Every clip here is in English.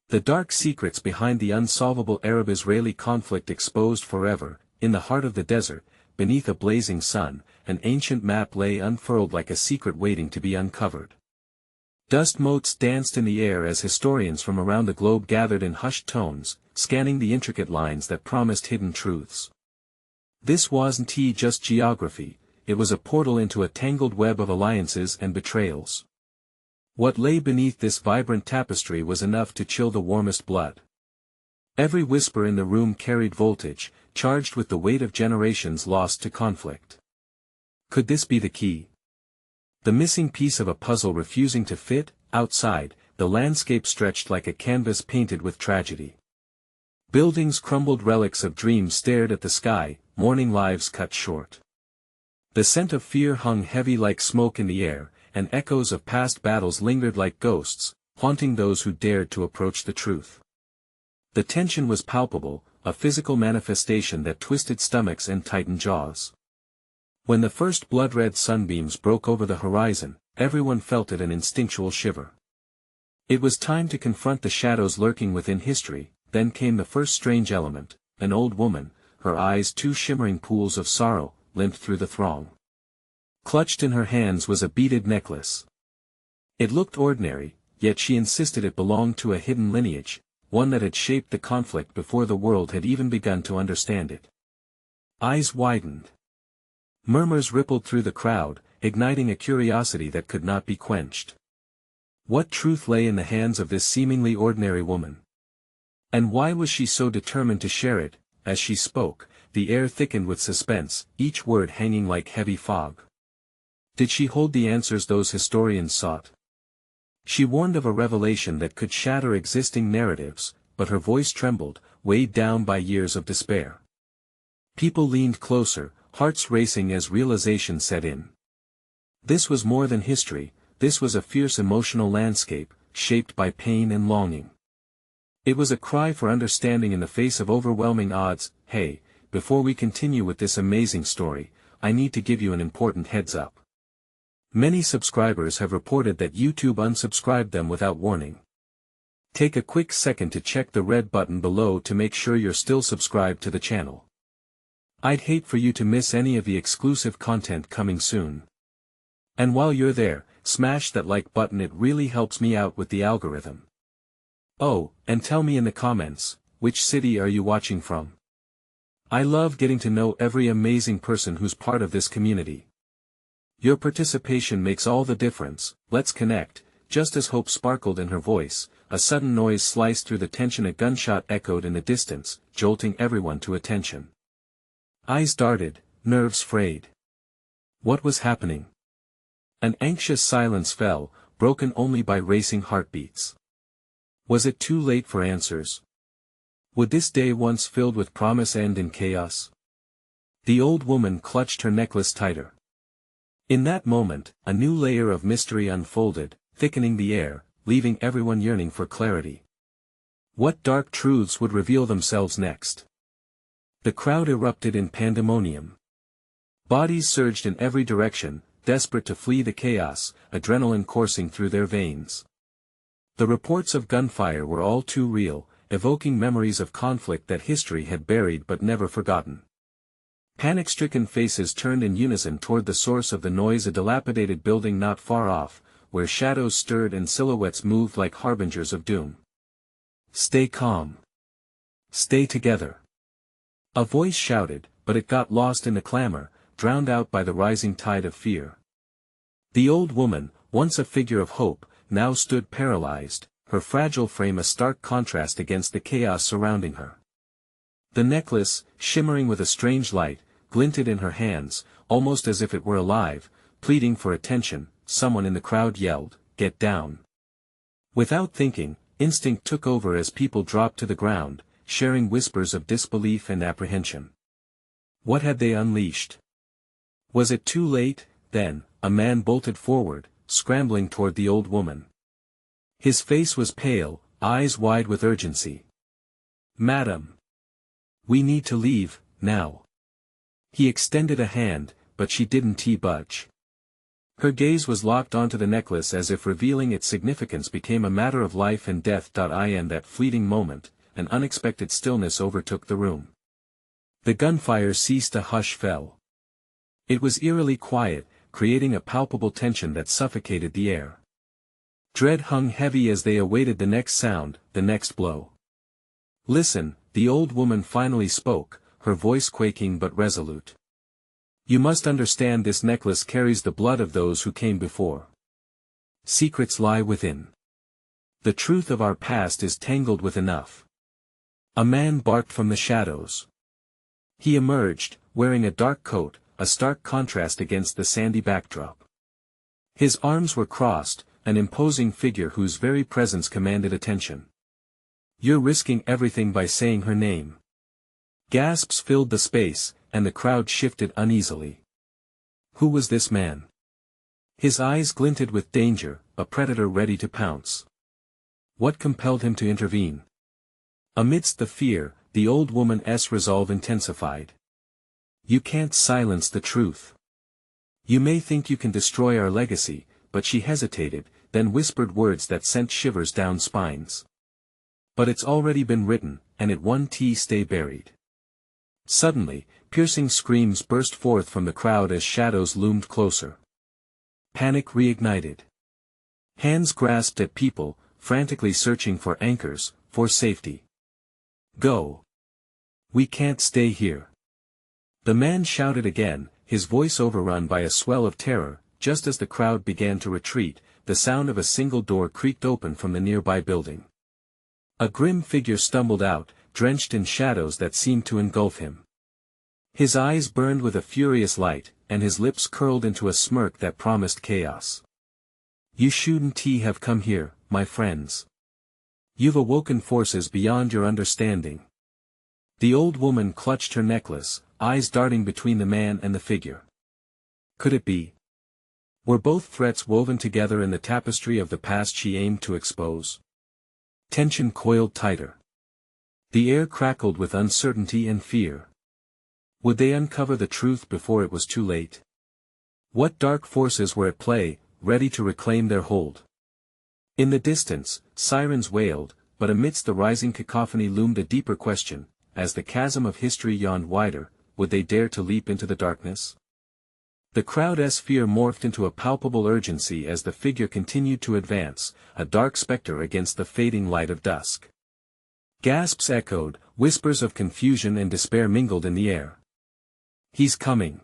The dark secrets behind the unsolvable Arab-Israeli conflict exposed forever. In the heart of the desert, beneath a blazing sun, an ancient map lay unfurled like a secret waiting to be uncovered. Dust motes danced in the air as historians from around the globe gathered in hushed tones, scanning the intricate lines that promised hidden truths. This wasn't just geography, it was a portal into a tangled web of alliances and betrayals. What lay beneath this vibrant tapestry was enough to chill the warmest blood. Every whisper in the room carried voltage, charged with the weight of generations lost to conflict. Could this be the key? The missing piece of a puzzle refusing to fit. Outside, the landscape stretched like a canvas painted with tragedy. Buildings crumbled, relics of dreams stared at the sky, mourning lives cut short. The scent of fear hung heavy like smoke in the air, and echoes of past battles lingered like ghosts, haunting those who dared to approach the truth. The tension was palpable, a physical manifestation that twisted stomachs and tightened jaws. When the first blood-red sunbeams broke over the horizon, everyone felt it, an instinctual shiver. It was time to confront the shadows lurking within history. Then came the first strange element. An old woman, her eyes two shimmering pools of sorrow, limped through the throng. Clutched in her hands was a beaded necklace. It looked ordinary, yet she insisted it belonged to a hidden lineage, one that had shaped the conflict before the world had even begun to understand it. Eyes widened. Murmurs rippled through the crowd, igniting a curiosity that could not be quenched. What truth lay in the hands of this seemingly ordinary woman? And why was she so determined to share it? As she spoke, the air thickened with suspense, each word hanging like heavy fog. Did she hold the answers those historians sought? She warned of a revelation that could shatter existing narratives, but her voice trembled, weighed down by years of despair. People leaned closer, hearts racing as realization set in. This was more than history, this was a fierce emotional landscape, shaped by pain and longing. It was a cry for understanding in the face of overwhelming odds. Hey, before we continue with this amazing story, I need to give you an important heads up. Many subscribers have reported that YouTube unsubscribed them without warning. Take a quick second to check the red button below to make sure you're still subscribed to the channel. I'd hate for you to miss any of the exclusive content coming soon. And while you're there, smash that like button, it really helps me out with the algorithm. Oh, and tell me in the comments, which city are you watching from? I love getting to know every amazing person who's part of this community. Your participation makes all the difference. Let's connect. Just as hope sparkled in her voice, a sudden noise sliced through the tension. A gunshot echoed in the distance, jolting everyone to attention. Eyes darted, nerves frayed. What was happening? An anxious silence fell, broken only by racing heartbeats. Was it too late for answers? Would this day once filled with promise end in chaos? The old woman clutched her necklace tighter. In that moment, a new layer of mystery unfolded, thickening the air, leaving everyone yearning for clarity. What dark truths would reveal themselves next? The crowd erupted in pandemonium. Bodies surged in every direction, desperate to flee the chaos, adrenaline coursing through their veins. The reports of gunfire were all too real, evoking memories of conflict that history had buried but never forgotten. Panic-stricken faces turned in unison toward the source of the noise, a dilapidated building not far off, where shadows stirred and silhouettes moved like harbingers of doom. Stay calm. Stay together. A voice shouted, but it got lost in the clamor, drowned out by the rising tide of fear. The old woman, once a figure of hope, now stood paralyzed, her fragile frame a stark contrast against the chaos surrounding her. The necklace, shimmering with a strange light, glinted in her hands, almost as if it were alive, pleading for attention. Someone in the crowd yelled, "Get down!" Without thinking, instinct took over as people dropped to the ground, sharing whispers of disbelief and apprehension. What had they unleashed? Was it too late? Then, a man bolted forward, scrambling toward the old woman. His face was pale, eyes wide with urgency. "Madam! We need to leave, now." He extended a hand, but she didn't budge. Her gaze was locked onto the necklace as if revealing its significance became a matter of life and death. In that fleeting moment, an unexpected stillness overtook the room. The gunfire ceased, a hush fell. It was eerily quiet, creating a palpable tension that suffocated the air. Dread hung heavy as they awaited the next sound, the next blow. "Listen," the old woman finally spoke, her voice quaking but resolute. "You must understand, this necklace carries the blood of those who came before. Secrets lie within. The truth of our past is tangled with enough." A man barked from the shadows. He emerged, wearing a dark coat, a stark contrast against the sandy backdrop. His arms were crossed, an imposing figure whose very presence commanded attention. "You're risking everything by saying her name." Gasps filled the space, and the crowd shifted uneasily. Who was this man? His eyes glinted with danger, a predator ready to pounce. What compelled him to intervene? Amidst the fear, the old woman's resolve intensified. "You can't silence the truth. You may think you can destroy our legacy," but she hesitated, then whispered words that sent shivers down spines. "But it's already been written, and it won't stay buried." Suddenly, piercing screams burst forth from the crowd as shadows loomed closer. Panic reignited. Hands grasped at people, frantically searching for anchors, for safety. "Go! We can't stay here!" The man shouted again, his voice overrun by a swell of terror. Just as the crowd began to retreat, the sound of a single door creaked open from the nearby building. A grim figure stumbled out, drenched in shadows that seemed to engulf him. His eyes burned with a furious light, and his lips curled into a smirk that promised chaos. "You shouldn't have come here, my friends. You've awoken forces beyond your understanding." The old woman clutched her necklace, eyes darting between the man and the figure. Could it be? Were both threats woven together in the tapestry of the past she aimed to expose? Tension coiled tighter. The air crackled with uncertainty and fear. Would they uncover the truth before it was too late? What dark forces were at play, ready to reclaim their hold? In the distance, sirens wailed, but amidst the rising cacophony loomed a deeper question: as the chasm of history yawned wider, would they dare to leap into the darkness? The crowd's fear morphed into a palpable urgency as the figure continued to advance, a dark specter against the fading light of dusk. Gasps echoed, whispers of confusion and despair mingled in the air. "He's coming!"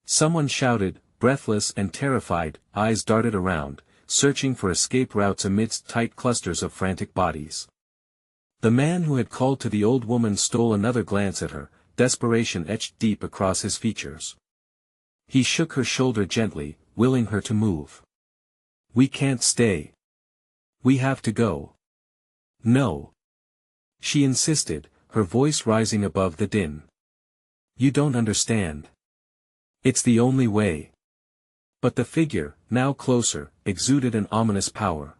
Someone shouted, breathless and terrified. Eyes darted around, searching for escape routes amidst tight clusters of frantic bodies. The man who had called to the old woman stole another glance at her, desperation etched deep across his features. He shook her shoulder gently, willing her to move. "We can't stay. We have to go." "No," she insisted, her voice rising above the din. "You don't understand. It's the only way." But the figure, now closer, exuded an ominous power.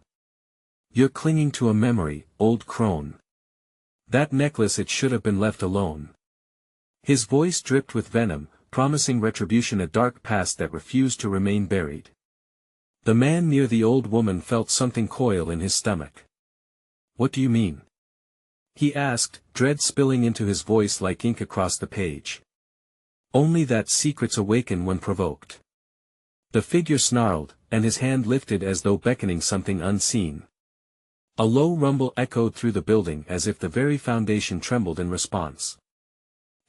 "You're clinging to a memory, old crone. That necklace, it should have been left alone." His voice dripped with venom, promising retribution, a dark past that refused to remain buried. The man near the old woman felt something coil in his stomach. "What do you mean?" he asked, dread spilling into his voice like ink across the page. "Only that secrets awaken when provoked." The figure snarled, and his hand lifted as though beckoning something unseen. A low rumble echoed through the building as if the very foundation trembled in response.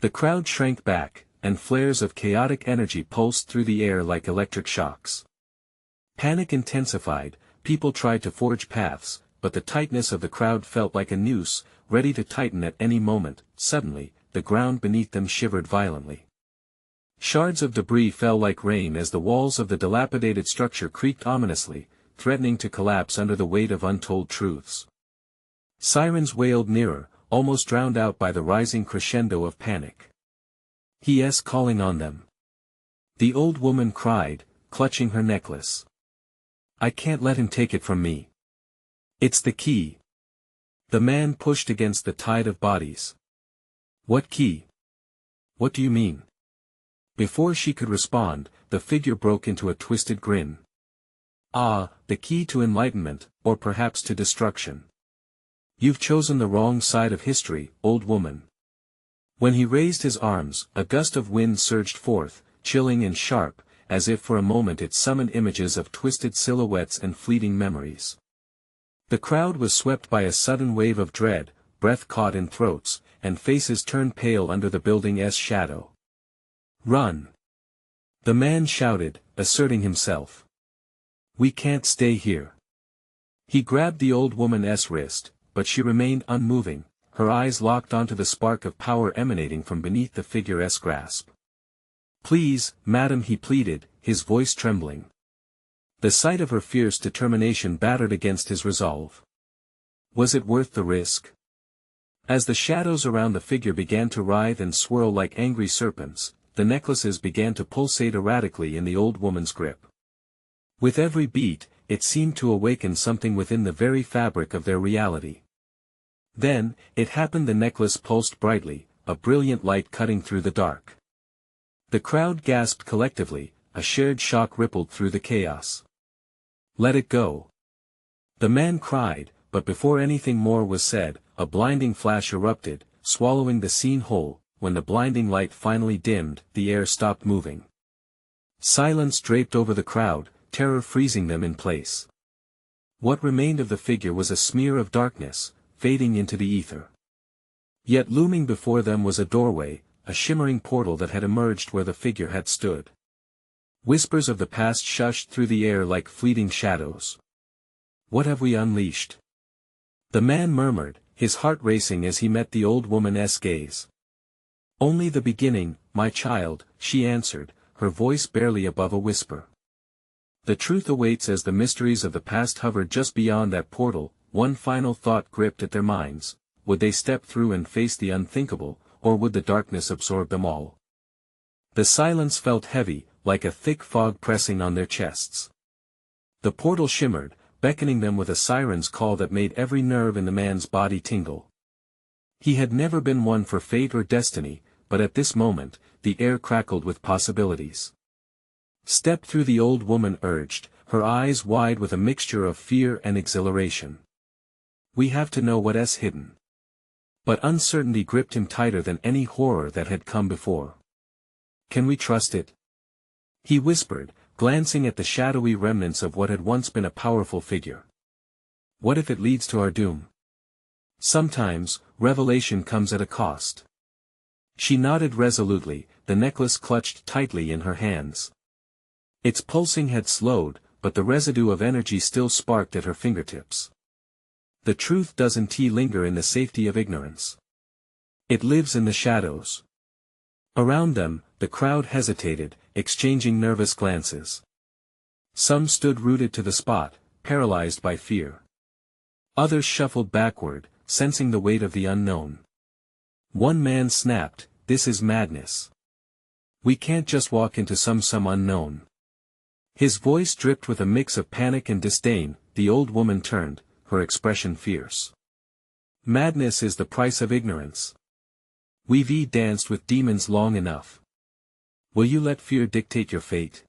The crowd shrank back, and flares of chaotic energy pulsed through the air like electric shocks. Panic intensified, people tried to forge paths, but the tightness of the crowd felt like a noose, ready to tighten at any moment. Suddenly, the ground beneath them shivered violently. Shards of debris fell like rain as the walls of the dilapidated structure creaked ominously, threatening to collapse under the weight of untold truths. Sirens wailed nearer, almost drowned out by the rising crescendo of panic. "He's calling on them!" the old woman cried, clutching her necklace. "I can't let him take it from me. It's the key." The man pushed against the tide of bodies. "What key? What do you mean?" Before she could respond, the figure broke into a twisted grin. Ah, the key to enlightenment, or perhaps to destruction. You've chosen the wrong side of history, old woman. When he raised his arms, a gust of wind surged forth, chilling and sharp, as if for a moment it summoned images of twisted silhouettes and fleeting memories. The crowd was swept by a sudden wave of dread, breath caught in throats, and faces turned pale under the building's shadow. Run! The man shouted, asserting himself. We can't stay here. He grabbed the old woman's wrist, but she remained unmoving, her eyes locked onto the spark of power emanating from beneath the figure's grasp. Please, madam, he pleaded, his voice trembling. The sight of her fierce determination battered against his resolve. Was it worth the risk? As the shadows around the figure began to writhe and swirl like angry serpents, the necklaces began to pulsate erratically in the old woman's grip. With every beat, it seemed to awaken something within the very fabric of their reality. Then, it happened. The necklace pulsed brightly, a brilliant light cutting through the dark. The crowd gasped collectively, a shared shock rippled through the chaos. Let it go. The man cried, but before anything more was said, a blinding flash erupted, swallowing the scene whole. When the blinding light finally dimmed, the air stopped moving. Silence draped over the crowd, terror freezing them in place. What remained of the figure was a smear of darkness, fading into the ether. Yet looming before them was a doorway, a shimmering portal that had emerged where the figure had stood. Whispers of the past shushed through the air like fleeting shadows. What have we unleashed? The man murmured, his heart racing as he met the old woman's gaze. Only the beginning, my child, she answered, her voice barely above a whisper. The truth awaits. As the mysteries of the past hovered just beyond that portal, one final thought gripped at their minds: would they step through and face the unthinkable, or would the darkness absorb them all? The silence felt heavy, like a thick fog pressing on their chests. The portal shimmered, beckoning them with a siren's call that made every nerve in the man's body tingle. He had never been one for fate or destiny, but at this moment, the air crackled with possibilities. Step through, the old woman urged, her eyes wide with a mixture of fear and exhilaration. We have to know what's hidden. But uncertainty gripped him tighter than any horror that had come before. Can we trust it? He whispered, glancing at the shadowy remnants of what had once been a powerful figure. What if it leads to our doom? Sometimes, revelation comes at a cost. She nodded resolutely, the necklace clutched tightly in her hands. Its pulsing had slowed, but the residue of energy still sparked at her fingertips. The truth doesn't linger in the safety of ignorance. It lives in the shadows. Around them, the crowd hesitated, exchanging nervous glances. Some stood rooted to the spot, paralyzed by fear. Others shuffled backward, sensing the weight of the unknown. One man snapped, "This is madness. We can't just walk into some unknown." His voice dripped with a mix of panic and disdain. The old woman turned, her expression fierce. Madness is the price of ignorance. We've danced with demons long enough. Will you let fear dictate your fate?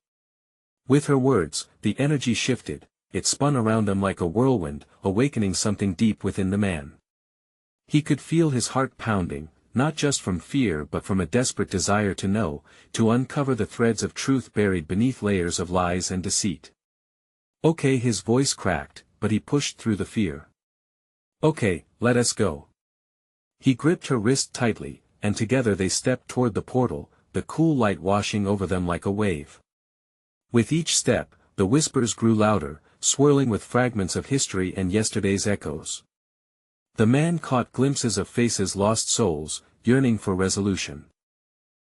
With her words, the energy shifted, it spun around them like a whirlwind, awakening something deep within the man. He could feel his heart pounding, not just from fear but from a desperate desire to know, to uncover the threads of truth buried beneath layers of lies and deceit. Okay, his voice cracked, but he pushed through the fear. Okay, let us go. He gripped her wrist tightly, and together they stepped toward the portal, the cool light washing over them like a wave. With each step, the whispers grew louder, swirling with fragments of history and yesterday's echoes. The man caught glimpses of faces, lost souls, yearning for resolution.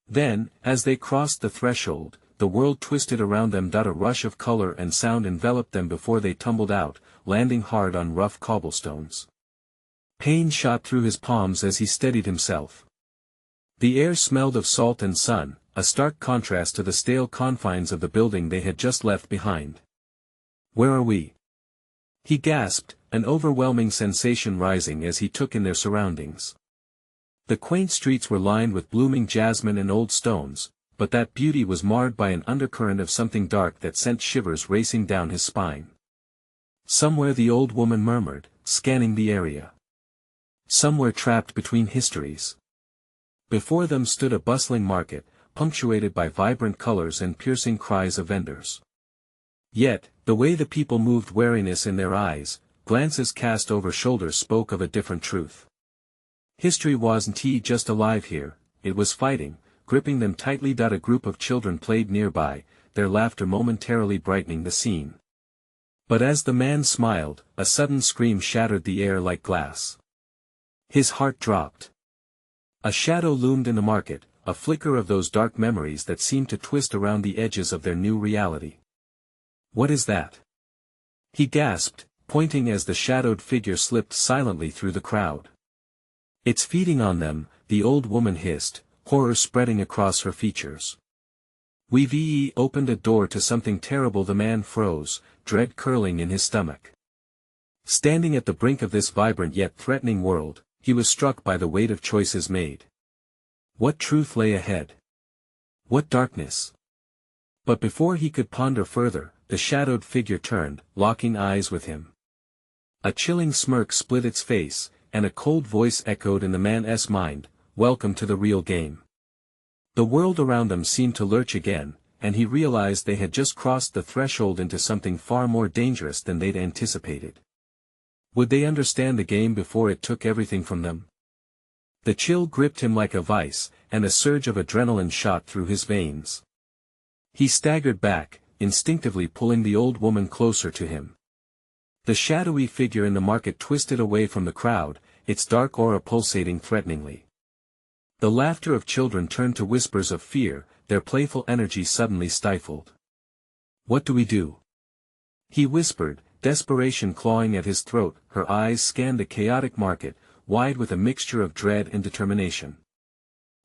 Then, as they crossed the threshold, the world twisted around them. A rush of color and sound enveloped them before they tumbled out, landing hard on rough cobblestones. Pain shot through his palms as he steadied himself. The air smelled of salt and sun, a stark contrast to the stale confines of the building they had just left behind. Where are we? He gasped, an overwhelming sensation rising as he took in their surroundings. The quaint streets were lined with blooming jasmine and old stones, but that beauty was marred by an undercurrent of something dark that sent shivers racing down his spine. Somewhere the old woman murmured, scanning the area. Somewhere trapped between histories. Before them stood a bustling market, punctuated by vibrant colors and piercing cries of vendors. Yet, the way the people moved, wariness in their eyes, glances cast over shoulders, spoke of a different truth. History wasn't just alive here, it was fighting, gripping them tightly. A group of children played nearby, their laughter momentarily brightening the scene. But as the man smiled, a sudden scream shattered the air like glass. His heart dropped. A shadow loomed in the market, a flicker of those dark memories that seemed to twist around the edges of their new reality. "What is that?" he gasped, pointing as the shadowed figure slipped silently through the crowd. "It's feeding on them," the old woman hissed, horror spreading across her features. "We've opened a door to something terrible." The man froze, dread curling in his stomach. Standing at the brink of this vibrant yet threatening world, he was struck by the weight of choices made. What truth lay ahead? What darkness? But before he could ponder further, the shadowed figure turned, locking eyes with him. A chilling smirk split its face, and a cold voice echoed in the man's mind, "Welcome to the real game." The world around them seemed to lurch again, and he realized they had just crossed the threshold into something far more dangerous than they'd anticipated. Would they understand the game before it took everything from them? The chill gripped him like a vice, and a surge of adrenaline shot through his veins. He staggered back, instinctively pulling the old woman closer to him. The shadowy figure in the market twisted away from the crowd, its dark aura pulsating threateningly. The laughter of children turned to whispers of fear, their playful energy suddenly stifled. "What do we do?" he whispered, desperation clawing at his throat. Her eyes scanned the chaotic market, wide with a mixture of dread and determination.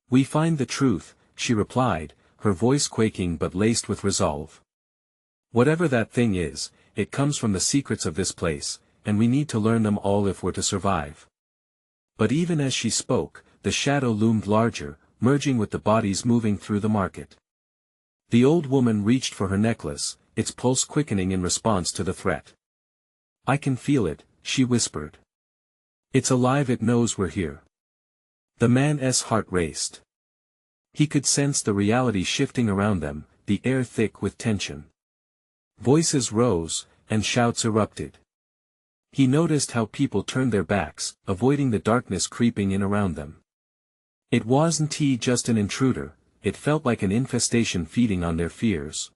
"We find the truth," she replied, her voice quaking but laced with resolve. "Whatever that thing is, it comes from the secrets of this place, and we need to learn them all if we're to survive." But even as she spoke, the shadow loomed larger, merging with the bodies moving through the market. The old woman reached for her necklace, its pulse quickening in response to the threat. "I can feel it," she whispered. "It's alive, it knows we're here." The man's heart raced. He could sense the reality shifting around them, the air thick with tension. Voices rose, and shouts erupted. He noticed how people turned their backs, avoiding the darkness creeping in around them. It wasn't just an intruder, it felt like an infestation feeding on their fears.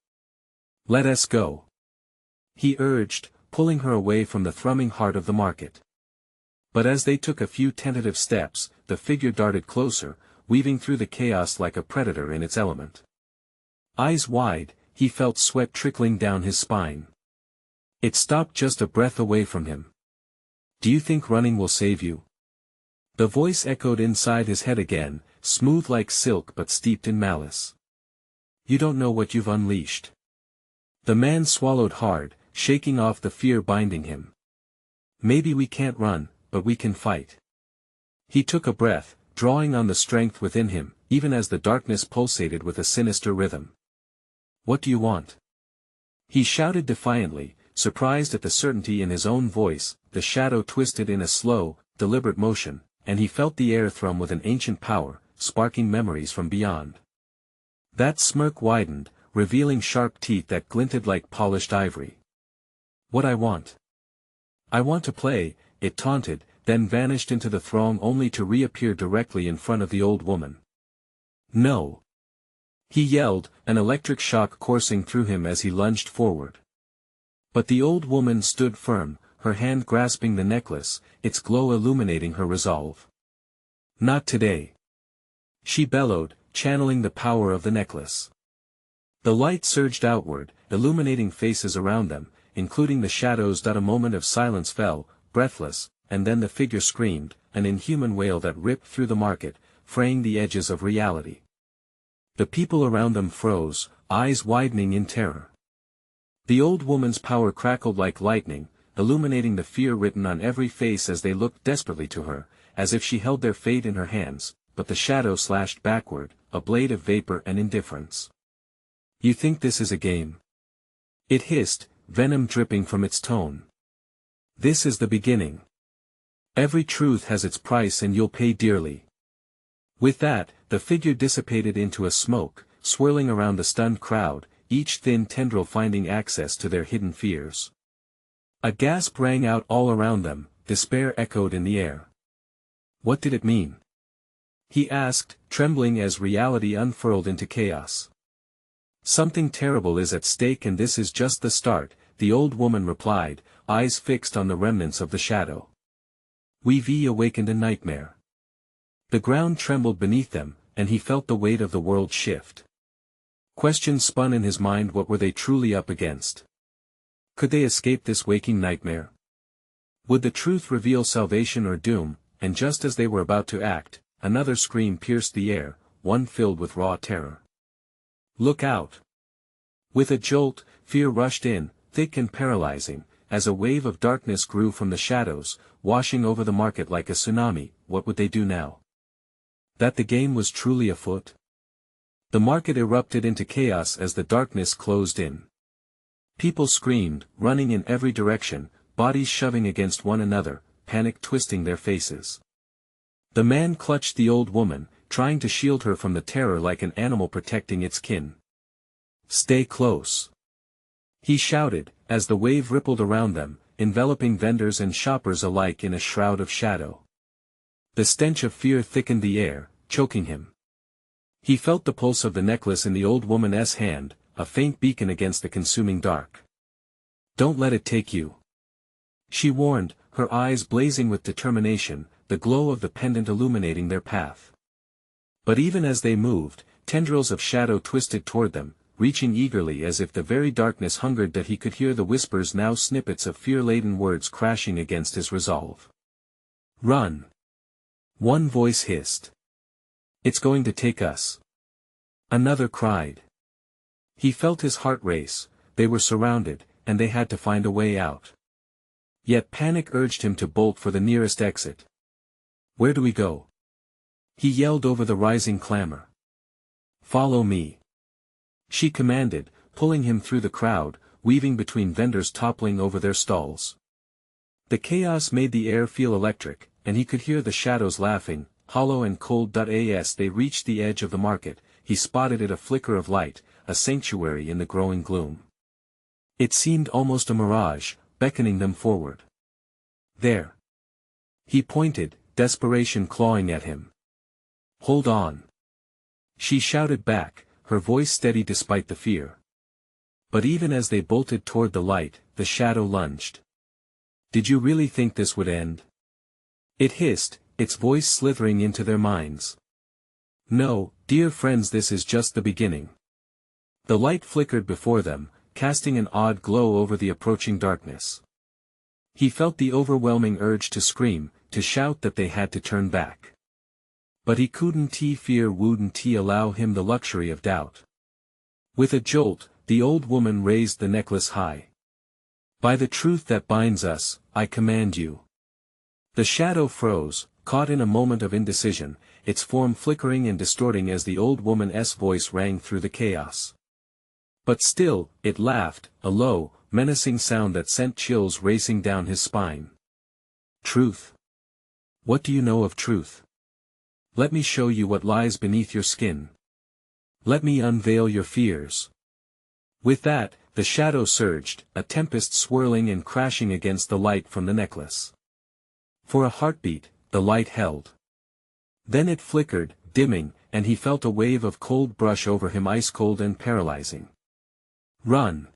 "Let us go," he urged, pulling her away from the thrumming heart of the market. But as they took a few tentative steps, the figure darted closer, weaving through the chaos like a predator in its element. Eyes wide, he felt sweat trickling down his spine. It stopped just a breath away from him. "Do you think running will save you?" The voice echoed inside his head again, smooth like silk but steeped in malice. "You don't know what you've unleashed." The man swallowed hard, shaking off the fear binding him. "Maybe we can't run, but we can fight." He took a breath, drawing on the strength within him, even as the darkness pulsated with a sinister rhythm. "What do you want?" he shouted defiantly, surprised at the certainty in his own voice. The shadow twisted in a slow, deliberate motion, and he felt the air thrum with an ancient power, sparking memories from beyond. That smirk widened, revealing sharp teeth that glinted like polished ivory. "What I want? I want to play," it taunted, then vanished into the throng only to reappear directly in front of the old woman. "No!" he yelled, an electric shock coursing through him as he lunged forward. But the old woman stood firm, her hand grasping the necklace, its glow illuminating her resolve. "Not today!" she bellowed, channeling the power of the necklace. The light surged outward, illuminating faces around them, including the shadows. A moment of silence fell, breathless, and then the figure screamed, an inhuman wail that ripped through the market, fraying the edges of reality. The people around them froze, eyes widening in terror. The old woman's power crackled like lightning, illuminating the fear written on every face as they looked desperately to her, as if she held their fate in her hands, but the shadow slashed backward, a blade of vapor and indifference. "You think this is a game?" it hissed, venom dripping from its tone. "This is the beginning. Every truth has its price and you'll pay dearly." With that, the figure dissipated into a smoke, swirling around the stunned crowd, each thin tendril finding access to their hidden fears. A gasp rang out all around them, despair echoed in the air. What did it mean? He asked, trembling as reality unfurled into chaos. "Something terrible is at stake and this is just the start," the old woman replied, eyes fixed on the remnants of the shadow. We've awakened a nightmare. The ground trembled beneath them, and he felt the weight of the world shift. Questions spun in his mind. What were they truly up against? Could they escape this waking nightmare? Would the truth reveal salvation or doom? And just as they were about to act, another scream pierced the air, one filled with raw terror. "Look out!" With a jolt, fear rushed in, thick and paralyzing, as a wave of darkness grew from the shadows, washing over the market like a tsunami. What would they do now? That the game was truly afoot? The market erupted into chaos as the darkness closed in. People screamed, running in every direction, bodies shoving against one another, panic twisting their faces. The man clutched the old woman, trying to shield her from the terror like an animal protecting its kin. "Stay close!" he shouted, as the wave rippled around them, enveloping vendors and shoppers alike in a shroud of shadow. The stench of fear thickened the air, choking him. He felt the pulse of the necklace in the old woman's hand, a faint beacon against the consuming dark. "Don't let it take you," she warned, her eyes blazing with determination, the glow of the pendant illuminating their path. But even as they moved, tendrils of shadow twisted toward them, reaching eagerly as if the very darkness hungered that he could hear the whispers, now snippets of fear-laden words crashing against his resolve. "Run!" one voice hissed. "It's going to take us," another cried. He felt his heart race. They were surrounded, and they had to find a way out. Yet panic urged him to bolt for the nearest exit. "Where do we go?" he yelled over the rising clamor. "Follow me," she commanded, pulling him through the crowd, weaving between vendors toppling over their stalls. The chaos made the air feel electric, and he could hear the shadows laughing, hollow and cold. As they reached the edge of the market, he spotted it, a flicker of light, a sanctuary in the growing gloom. It seemed almost a mirage, beckoning them forward. "There!" he pointed, desperation clawing at him. "Hold on!" she shouted back, her voice steady despite the fear. But even as they bolted toward the light, the shadow lunged. "Did you really think this would end?" it hissed, its voice slithering into their minds. "No, dear friends, this is just the beginning." The light flickered before them, casting an odd glow over the approaching darkness. He felt the overwhelming urge to scream, to shout that they had to turn back. But he couldn't. Fear wouldn't allow him the luxury of doubt. With a jolt, the old woman raised the necklace high. "By the truth that binds us, I command you." The shadow froze, caught in a moment of indecision, its form flickering and distorting as the old woman's voice rang through the chaos. But still, it laughed, a low, menacing sound that sent chills racing down his spine. "Truth? What do you know of truth? Let me show you what lies beneath your skin. Let me unveil your fears." With that, the shadow surged, a tempest swirling and crashing against the light from the necklace. For a heartbeat, the light held. Then it flickered, dimming, and he felt a wave of cold brush over him, ice cold and paralyzing. "Run!"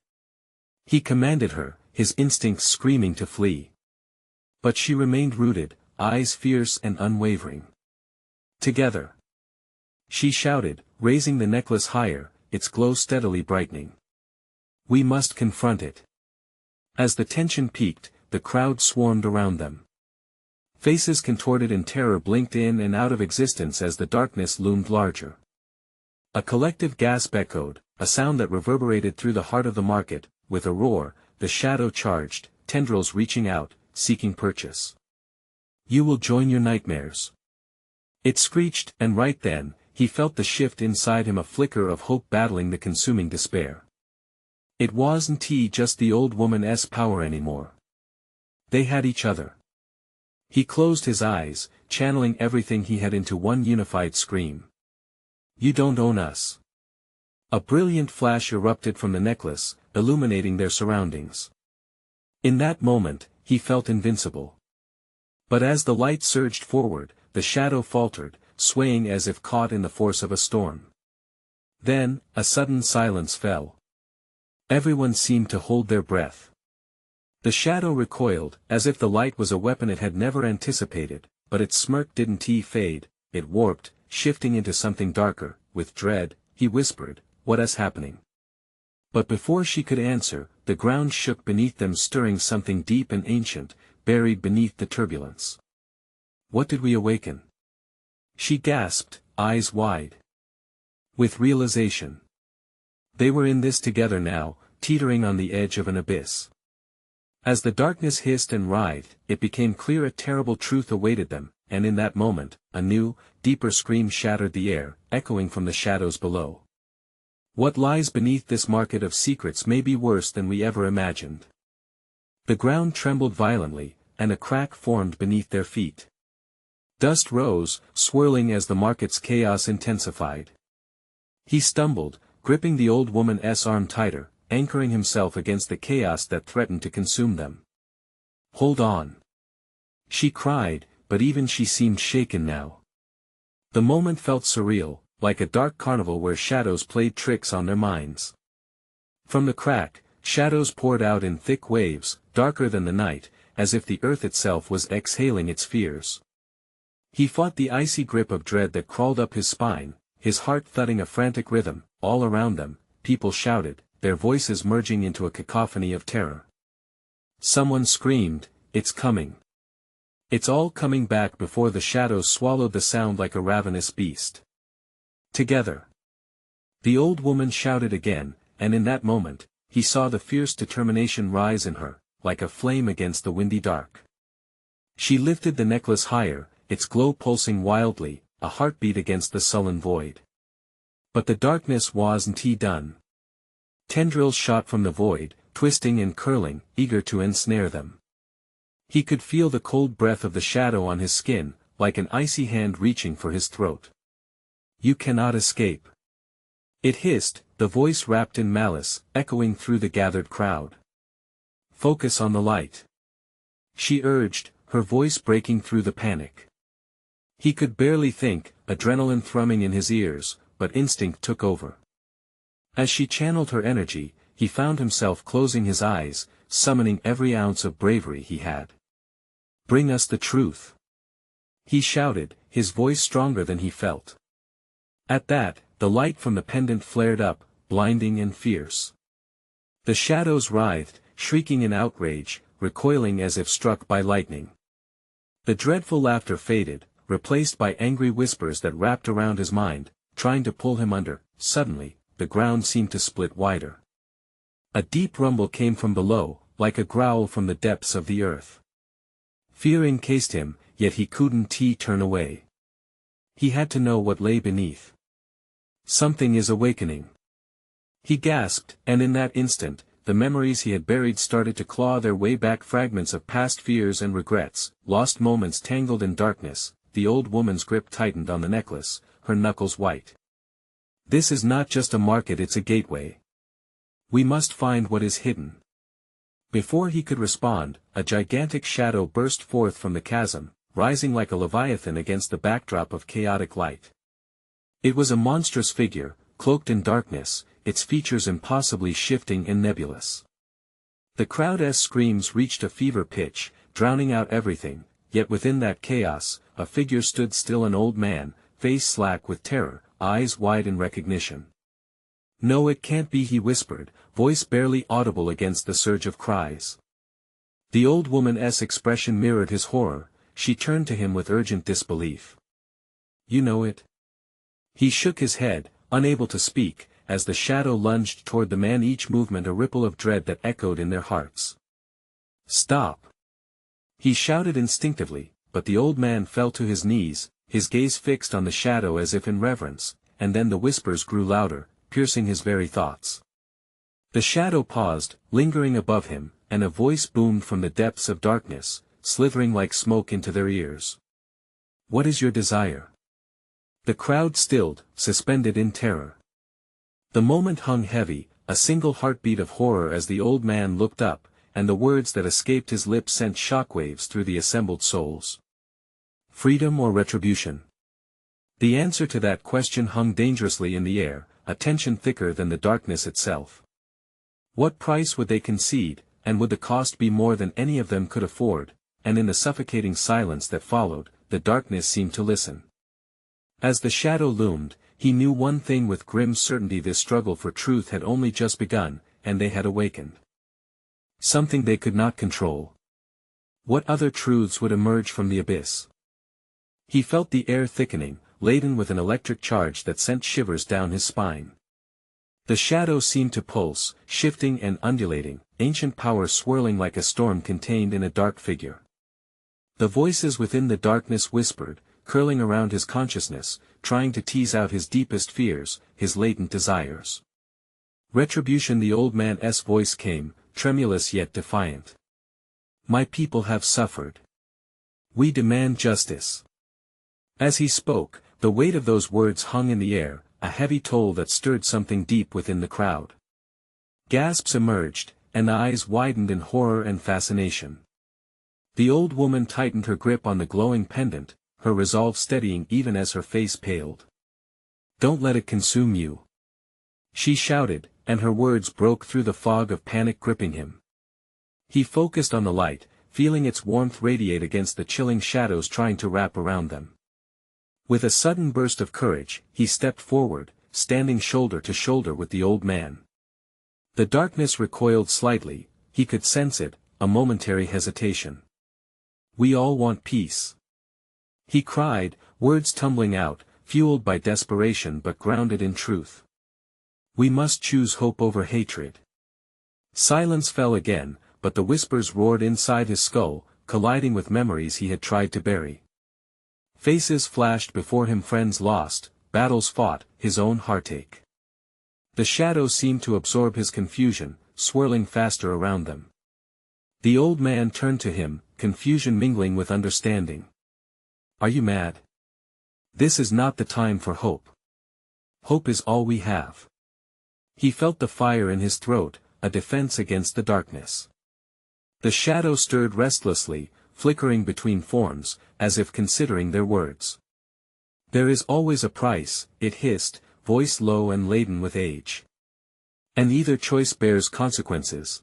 he commanded her, his instincts screaming to flee. But she remained rooted, eyes fierce and unwavering. "Together!" she shouted, raising the necklace higher, its glow steadily brightening. "We must confront it." As the tension peaked, the crowd swarmed around them. Faces contorted in terror blinked in and out of existence as the darkness loomed larger. A collective gasp echoed, a sound that reverberated through the heart of the market. With a roar, the shadow charged, tendrils reaching out, seeking purchase. "You will join your nightmares." It screeched, and right then, he felt the shift inside him, a flicker of hope battling the consuming despair. It wasn't just the old woman's power anymore. They had each other. He closed his eyes, channeling everything he had into one unified scream. You don't own us. A brilliant flash erupted from the necklace, illuminating their surroundings. In that moment, he felt invincible. But as the light surged forward, the shadow faltered, swaying as if caught in the force of a storm. Then, a sudden silence fell. Everyone seemed to hold their breath. The shadow recoiled, as if the light was a weapon it had never anticipated, but its smirk didn't fade, it warped, shifting into something darker. With dread, he whispered, "What is happening?" But before she could answer, the ground shook beneath them, stirring something deep and ancient, buried beneath the turbulence. What did we awaken? She gasped, eyes wide with realization. They were in this together now, teetering on the edge of an abyss. As the darkness hissed and writhed, it became clear a terrible truth awaited them, and in that moment, a new, deeper scream shattered the air, echoing from the shadows below. What lies beneath this market of secrets may be worse than we ever imagined. The ground trembled violently, and a crack formed beneath their feet. Dust rose, swirling as the market's chaos intensified. He stumbled, gripping the old woman's arm tighter, anchoring himself against the chaos that threatened to consume them. Hold on! She cried, but even she seemed shaken now. The moment felt surreal, like a dark carnival where shadows played tricks on their minds. From the crack, shadows poured out in thick waves, darker than the night, as if the earth itself was exhaling its fears. He fought the icy grip of dread that crawled up his spine, his heart thudding a frantic rhythm. All around them, people shouted, their voices merging into a cacophony of terror. Someone screamed, "It's coming! It's all coming back!" before the shadows swallowed the sound like a ravenous beast. Together. The old woman shouted again, and in that moment, he saw the fierce determination rise in her, like a flame against the windy dark. She lifted the necklace higher, its glow pulsing wildly, a heartbeat against the sullen void. But the darkness wasn't done. Tendrils shot from the void, twisting and curling, eager to ensnare them. He could feel the cold breath of the shadow on his skin, like an icy hand reaching for his throat. You cannot escape. It hissed, the voice wrapped in malice, echoing through the gathered crowd. Focus on the light. She urged, her voice breaking through the panic. He could barely think, adrenaline thrumming in his ears, but instinct took over. As she channeled her energy, he found himself closing his eyes, summoning every ounce of bravery he had. Bring us the truth! He shouted, his voice stronger than he felt. At that, the light from the pendant flared up, blinding and fierce. The shadows writhed, shrieking in outrage, recoiling as if struck by lightning. The dreadful laughter faded, replaced by angry whispers that wrapped around his mind, trying to pull him under. Suddenly, the ground seemed to split wider. A deep rumble came from below, like a growl from the depths of the earth. Fear encased him, yet he couldn't turn away. He had to know what lay beneath. Something is awakening. He gasped, and in that instant, the memories he had buried started to claw their way back, fragments of past fears and regrets, lost moments tangled in darkness. The old woman's grip tightened on the necklace, her knuckles white. This is not just a market, it's a gateway. We must find what is hidden. Before he could respond, a gigantic shadow burst forth from the chasm, rising like a leviathan against the backdrop of chaotic light. It was a monstrous figure, cloaked in darkness, its features impossibly shifting and nebulous. The crowd's screams reached a fever pitch, drowning out everything, yet within that chaos, a figure stood still, an old man, face slack with terror, eyes wide in recognition. No, it can't be, he whispered, voice barely audible against the surge of cries. The old woman's expression mirrored his horror. She turned to him with urgent disbelief. You know it? He shook his head, unable to speak, as the shadow lunged toward the man, each movement a ripple of dread that echoed in their hearts. Stop! He shouted instinctively, but the old man fell to his knees, his gaze fixed on the shadow as if in reverence, and then the whispers grew louder, piercing his very thoughts. The shadow paused, lingering above him, and a voice boomed from the depths of darkness, slithering like smoke into their ears. "What is your desire?" The crowd stilled, suspended in terror. The moment hung heavy, a single heartbeat of horror as the old man looked up, and the words that escaped his lips sent shockwaves through the assembled souls. Freedom or retribution? The answer to that question hung dangerously in the air, a tension thicker than the darkness itself. What price would they concede, and would the cost be more than any of them could afford? And in the suffocating silence that followed, the darkness seemed to listen. As the shadow loomed, he knew one thing with grim certainty: this struggle for truth had only just begun, and they had awakened something they could not control. What other truths would emerge from the abyss? He felt the air thickening, laden with an electric charge that sent shivers down his spine. The shadow seemed to pulse, shifting and undulating, ancient power swirling like a storm contained in a dark figure. The voices within the darkness whispered, curling around his consciousness, trying to tease out his deepest fears, his latent desires. Retribution. The old man's voice came, tremulous yet defiant. "My people have suffered. We demand justice." As he spoke, the weight of those words hung in the air, a heavy toll that stirred something deep within the crowd. Gasps emerged, and the eyes widened in horror and fascination. The old woman tightened her grip on the glowing pendant, her resolve steadying even as her face paled. "Don't let it consume you," she shouted, and her words broke through the fog of panic gripping him. He focused on the light, feeling its warmth radiate against the chilling shadows trying to wrap around them. With a sudden burst of courage, he stepped forward, standing shoulder to shoulder with the old man. The darkness recoiled slightly, he could sense it, a momentary hesitation. "We all want peace," he cried, words tumbling out, fueled by desperation but grounded in truth. "We must choose hope over hatred." Silence fell again, but the whispers roared inside his skull, colliding with memories he had tried to bury. Faces flashed before him: friends lost, battles fought, his own heartache. The shadows seemed to absorb his confusion, swirling faster around them. The old man turned to him, confusion mingling with understanding. "Are you mad? This is not the time for hope. Hope is all we have." He felt the fire in his throat, a defense against the darkness. The shadow stirred restlessly, flickering between forms, as if considering their words. "There is always a price," it hissed, voice low and laden with age. "And either choice bears consequences.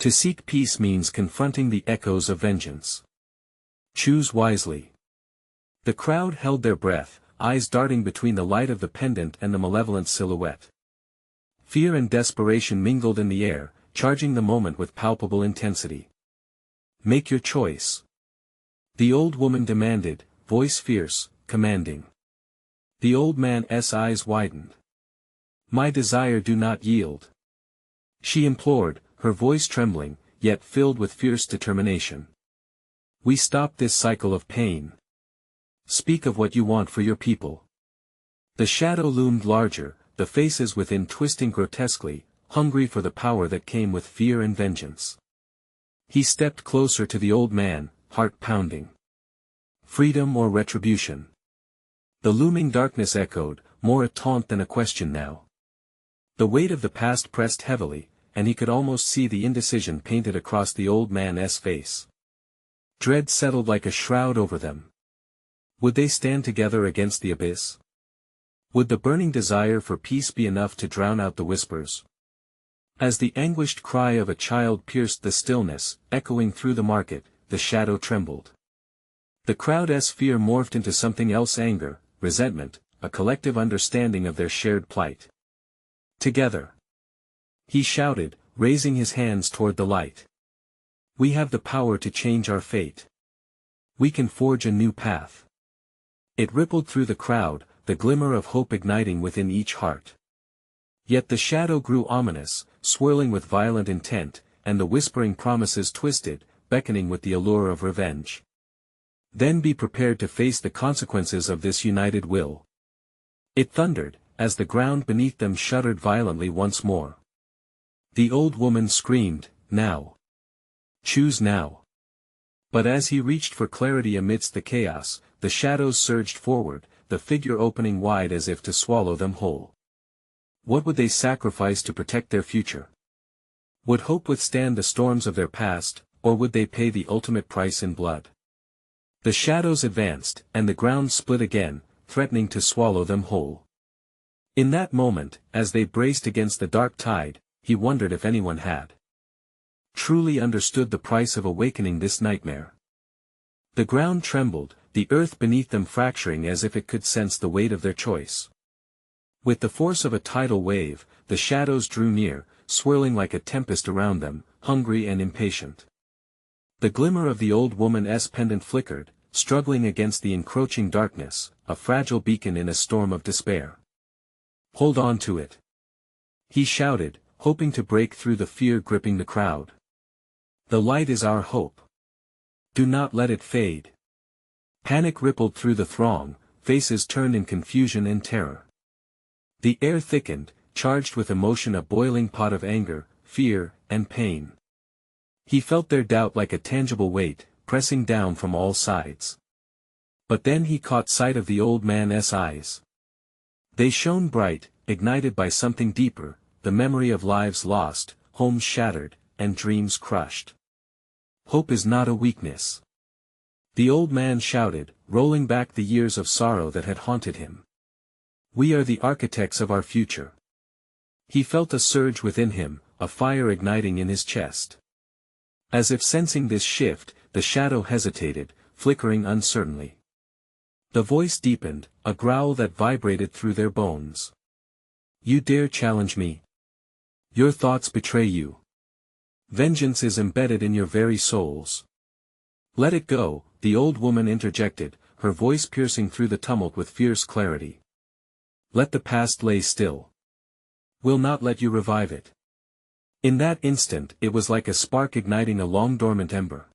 To seek peace means confronting the echoes of vengeance. Choose wisely." The crowd held their breath, eyes darting between the light of the pendant and the malevolent silhouette. Fear and desperation mingled in the air, charging the moment with palpable intensity. "Make your choice," the old woman demanded, voice fierce, commanding. The old man's eyes widened. "My desire, do not yield," she implored, her voice trembling, yet filled with fierce determination. "We stop this cycle of pain. Speak of what you want for your people." The shadow loomed larger, the faces within twisting grotesquely, hungry for the power that came with fear and vengeance. He stepped closer to the old man, heart pounding. "Freedom or retribution?" The looming darkness echoed, more a taunt than a question now. The weight of the past pressed heavily, and he could almost see the indecision painted across the old man's face. Dread settled like a shroud over them. Would they stand together against the abyss? Would the burning desire for peace be enough to drown out the whispers? As the anguished cry of a child pierced the stillness, echoing through the market, the shadow trembled. The crowd's fear morphed into something else: anger, resentment, a collective understanding of their shared plight. "Together!" he shouted, raising his hands toward the light. "We have the power to change our fate. We can forge a new path." It rippled through the crowd, the glimmer of hope igniting within each heart. Yet the shadow grew ominous, swirling with violent intent, and the whispering promises twisted, beckoning with the allure of revenge. Then be prepared to face the consequences of this united will. It thundered, as the ground beneath them shuddered violently once more. The old woman screamed, "Now! Choose now!" But as he reached for clarity amidst the chaos, the shadows surged forward, the figure opening wide as if to swallow them whole. What would they sacrifice to protect their future? Would hope withstand the storms of their past, or would they pay the ultimate price in blood? The shadows advanced, and the ground split again, threatening to swallow them whole. In that moment, as they braced against the dark tide, he wondered if anyone had truly understood the price of awakening this nightmare. The ground trembled, the earth beneath them fracturing as if it could sense the weight of their choice. With the force of a tidal wave, the shadows drew near, swirling like a tempest around them, hungry and impatient. The glimmer of the old woman's pendant flickered, struggling against the encroaching darkness, a fragile beacon in a storm of despair. "Hold on to it!" he shouted, hoping to break through the fear gripping the crowd. "The light is our hope. Do not let it fade." Panic rippled through the throng, faces turned in confusion and terror. The air thickened, charged with emotion, a boiling pot of anger, fear, and pain. He felt their doubt like a tangible weight, pressing down from all sides. But then he caught sight of the old man's eyes. They shone bright, ignited by something deeper, the memory of lives lost, homes shattered, and dreams crushed. Hope is not a weakness. The old man shouted, rolling back the years of sorrow that had haunted him. We are the architects of our future. He felt a surge within him, a fire igniting in his chest. As if sensing this shift, the shadow hesitated, flickering uncertainly. The voice deepened, a growl that vibrated through their bones. You dare challenge me? Your thoughts betray you. Vengeance is embedded in your very souls. Let it go, the old woman interjected, her voice piercing through the tumult with fierce clarity. Let the past lay still. We'll not let you revive it. In that instant it was like a spark igniting a long-dormant ember.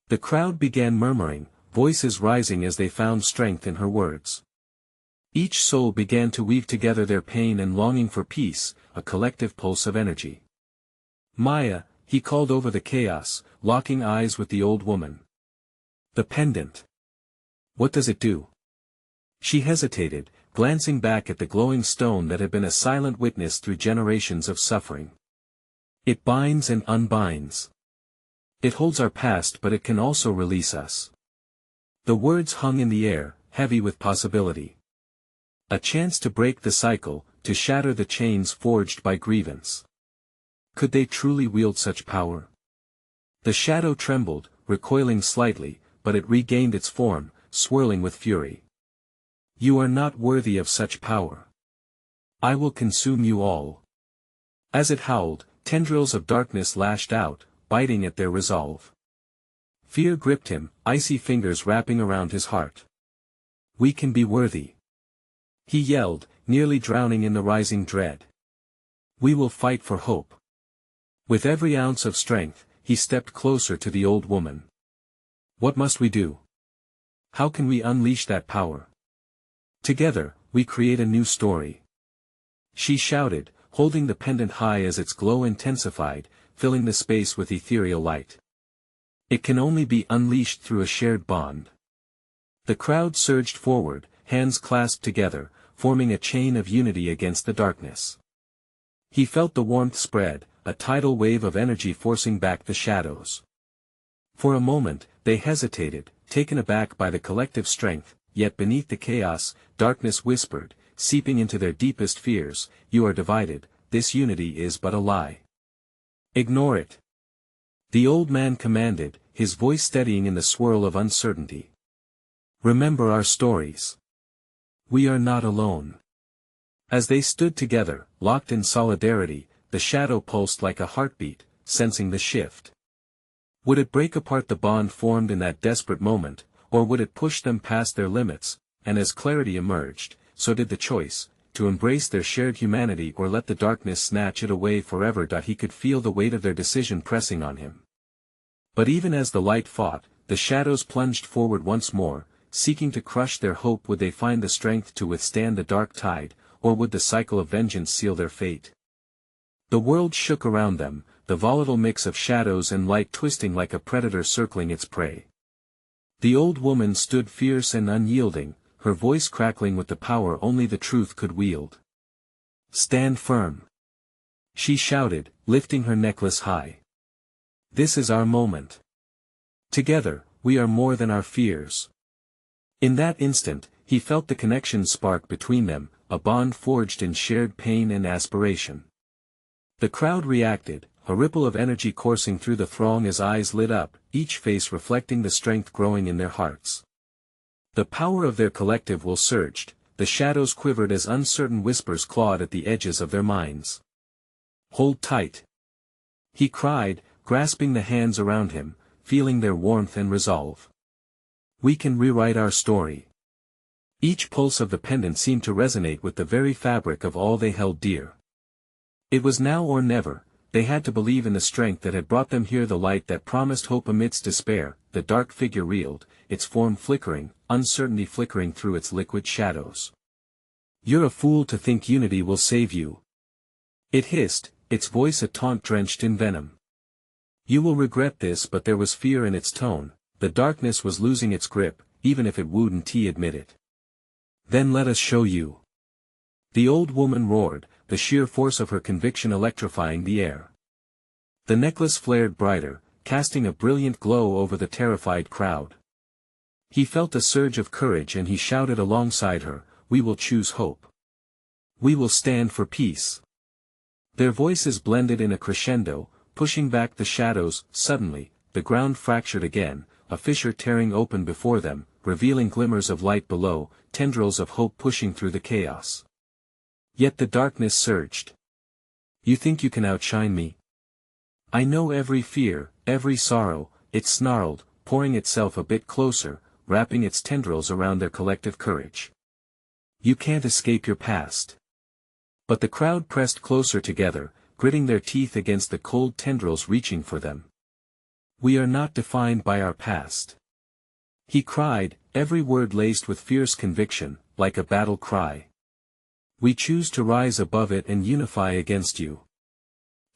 The crowd began murmuring, voices rising as they found strength in her words. Each soul began to weave together their pain and longing for peace, a collective pulse of energy. Maya, he called over the chaos, locking eyes with the old woman. The pendant. What does it do? She hesitated, glancing back at the glowing stone that had been a silent witness through generations of suffering. It binds and unbinds. It holds our past, but it can also release us. The words hung in the air, heavy with possibility. A chance to break the cycle, to shatter the chains forged by grievance. Could they truly wield such power? The shadow trembled, recoiling slightly, but it regained its form, swirling with fury. You are not worthy of such power. I will consume you all. As it howled, tendrils of darkness lashed out, biting at their resolve. Fear gripped him, icy fingers wrapping around his heart. We can be worthy. He yelled, nearly drowning in the rising dread. We will fight for hope. With every ounce of strength, he stepped closer to the old woman. What must we do? How can we unleash that power? Together, we create a new story. She shouted, holding the pendant high as its glow intensified, filling the space with ethereal light. It can only be unleashed through a shared bond. The crowd surged forward, hands clasped together, forming a chain of unity against the darkness. He felt the warmth spread, a tidal wave of energy forcing back the shadows. For a moment, they hesitated, taken aback by the collective strength, yet beneath the chaos, darkness whispered, seeping into their deepest fears, you are divided, this unity is but a lie. Ignore it. The old man commanded, his voice steadying in the swirl of uncertainty. Remember our stories. We are not alone. As they stood together, locked in solidarity, the shadow pulsed like a heartbeat, sensing the shift. Would it break apart the bond formed in that desperate moment, or would it push them past their limits? And as clarity emerged, so did the choice, to embrace their shared humanity or let the darkness snatch it away forever. He could feel the weight of their decision pressing on him. But even as the light fought, the shadows plunged forward once more, seeking to crush their hope. Would they find the strength to withstand the dark tide, or would the cycle of vengeance seal their fate? The world shook around them, the volatile mix of shadows and light twisting like a predator circling its prey. The old woman stood fierce and unyielding, her voice crackling with the power only the truth could wield. "Stand firm!" she shouted, lifting her necklace high. "This is our moment. Together, we are more than our fears." In that instant, he felt the connection spark between them, a bond forged in shared pain and aspiration. The crowd reacted, a ripple of energy coursing through the throng as eyes lit up, each face reflecting the strength growing in their hearts. The power of their collective will surged, the shadows quivered as uncertain whispers clawed at the edges of their minds. "Hold tight!" he cried, grasping the hands around him, feeling their warmth and resolve. "We can rewrite our story." Each pulse of the pendant seemed to resonate with the very fabric of all they held dear. It was now or never. They had to believe in the strength that had brought them here, the light that promised hope amidst despair. The dark figure reeled, its form flickering, uncertainty flickering through its liquid shadows. "You're a fool to think unity will save you," it hissed, its voice a taunt drenched in venom. "You will regret this." But there was fear in its tone, the darkness was losing its grip, even if it wouldn't admit it. "Then let us show you," the old woman roared, the sheer force of her conviction electrifying the air. The necklace flared brighter, casting a brilliant glow over the terrified crowd. He felt a surge of courage and he shouted alongside her, "We will choose hope. We will stand for peace." Their voices blended in a crescendo, pushing back the shadows. Suddenly, the ground fractured again, a fissure tearing open before them, revealing glimmers of light below, tendrils of hope pushing through the chaos. Yet the darkness surged. "You think you can outshine me? I know every fear, every sorrow," it snarled, pouring itself a bit closer, wrapping its tendrils around their collective courage. "You can't escape your past." But the crowd pressed closer together, gritting their teeth against the cold tendrils reaching for them. "We are not defined by our past," he cried, every word laced with fierce conviction, like a battle cry. "We choose to rise above it and unify against you."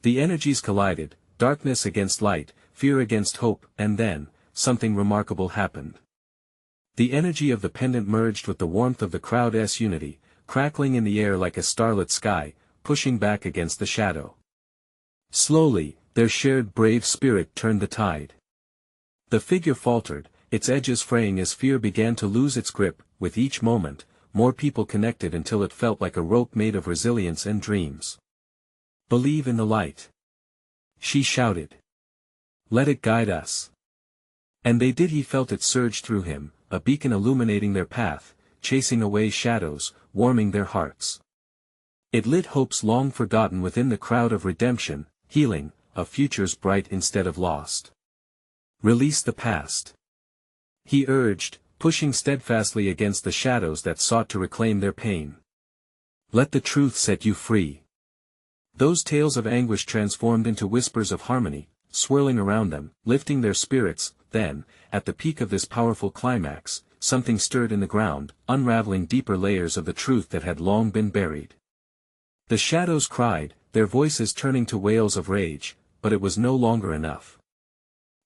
The energies collided, darkness against light, fear against hope, and then, something remarkable happened. The energy of the pendant merged with the warmth of the crowd's unity, crackling in the air like a starlit sky, pushing back against the shadow. Slowly, their shared brave spirit turned the tide. The figure faltered, its edges fraying as fear began to lose its grip. With each moment, more people connected until it felt like a rope made of resilience and dreams. "Believe in the light," she shouted. "Let it guide us." And they did. He felt it surge through him, a beacon illuminating their path, chasing away shadows, warming their hearts. It lit hopes long forgotten within the crowd of redemption, healing, of futures bright instead of lost. "Release the past," he urged, pushing steadfastly against the shadows that sought to reclaim their pain. "Let the truth set you free." Those tales of anguish transformed into whispers of harmony, swirling around them, lifting their spirits. Then, at the peak of this powerful climax, something stirred in the ground, unraveling deeper layers of the truth that had long been buried. The shadows cried, their voices turning to wails of rage, but it was no longer enough.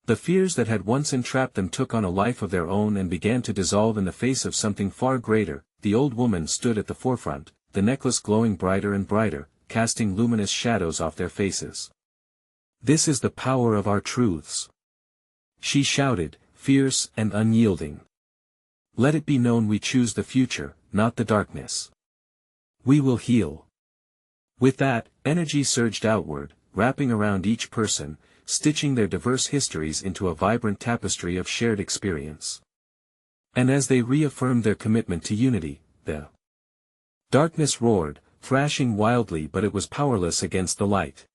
The fears that had once entrapped them took on a life of their own and began to dissolve in the face of something far greater. The old woman stood at the forefront, the necklace glowing brighter and brighter, casting luminous shadows off their faces. "This is the power of our truths," she shouted, fierce and unyielding. "Let it be known we choose the future, not the darkness. We will heal." With that, energy surged outward, wrapping around each person, stitching their diverse histories into a vibrant tapestry of shared experience. And as they reaffirmed their commitment to unity, the darkness roared, thrashing wildly, but it was powerless against the light.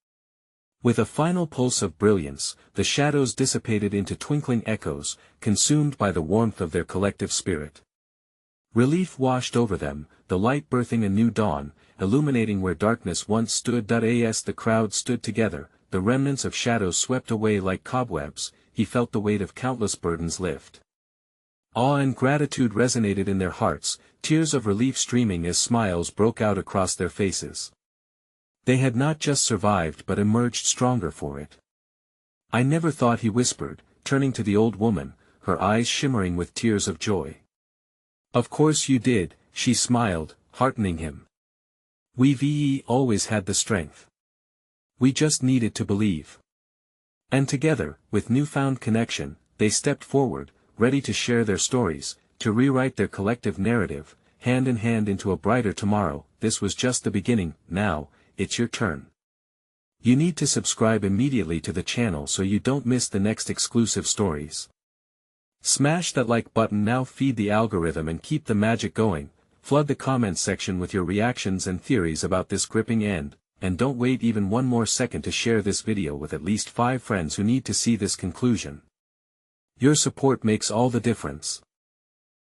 With a final pulse of brilliance, the shadows dissipated into twinkling echoes, consumed by the warmth of their collective spirit. Relief washed over them, the light birthing a new dawn, illuminating where darkness once stood. As the crowd stood together, the remnants of shadows swept away like cobwebs, he felt the weight of countless burdens lift. Awe and gratitude resonated in their hearts, tears of relief streaming as smiles broke out across their faces. They had not just survived but emerged stronger for it. "I never thought," he whispered, turning to the old woman, her eyes shimmering with tears of joy. "Of course you did," she smiled, heartening him. "We've always had the strength. We just needed to believe." And together, with newfound connection, they stepped forward, ready to share their stories, to rewrite their collective narrative, hand in hand into a brighter tomorrow. This was just the beginning. Now, it's your turn. You need to subscribe immediately to the channel so you don't miss the next exclusive stories. Smash that like button now, feed the algorithm and keep the magic going. Flood the comments section with your reactions and theories about this gripping end, and don't wait even one more second to share this video with at least 5 friends who need to see this conclusion. Your support makes all the difference.